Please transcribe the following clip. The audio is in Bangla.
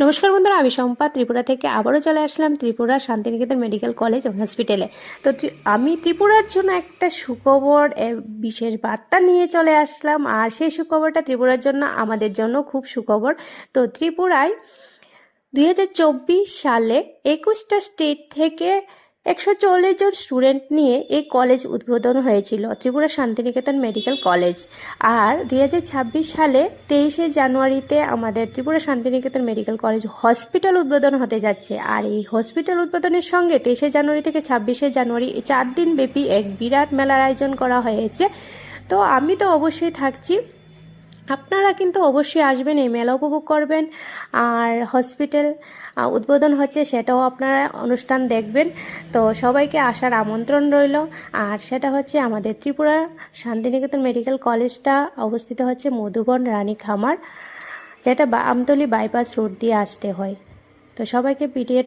নমস্কার বন্ধুরা, আমি সম্পা ত্রিপুরা থেকে আবারও চলে আসলাম ত্রিপুরা শান্তিনিকেতন মেডিকেল কলেজ ও হসপিটালে। আমি ত্রিপুরার জন্য একটা সুখবর বিশেষ বার্তা নিয়ে চলে আসলাম। আর সেই সুখবরটা ত্রিপুরার জন্য, আমাদের জন্য খুব সুখবর। তো ত্রিপুরায় 2024 সালে 21টা স্টেট থেকে 140 জন স্টুডেন্ট নিয়ে এই কলেজ উদ্বোধন হয়েছিল, ত্রিপুরা শান্তিনিকেতন মেডিকেল কলেজ। আর 2026 সালে 23শে জানুয়ারিতে আমাদের Tripura Shantiniketan medical college hospital উদ্বোধন হতে যাচ্ছে। আর এই হসপিটাল উদ্বোধনের সঙ্গে 23শে জানুয়ারি থেকে 26শে জানুয়ারি এই 4 দিন ব্যাপী এক বিরাট মেলার আয়োজন করা হয়েছে। তো আমি তো অবশ্যই থাকছি, আপনারা কিন্তু অবশ্যই আসবেন, এই মেলা উপভোগ করবেন। আর হসপিটাল উদ্বোধন হচ্ছে, সেটাও আপনারা অনুষ্ঠান দেখবেন। তো সবাইকে আসার আমন্ত্রণ রইল। আর সেটা হচ্ছে আমাদের ত্রিপুরা শান্তিনিকেতন মেডিকেল কলেজটা অবস্থিত হচ্ছে মধুবন রানী খামার, যেটা আমতলী বাইপাস রোড দিয়ে আসতে হয়। তো সবাইকে পিটিয়ে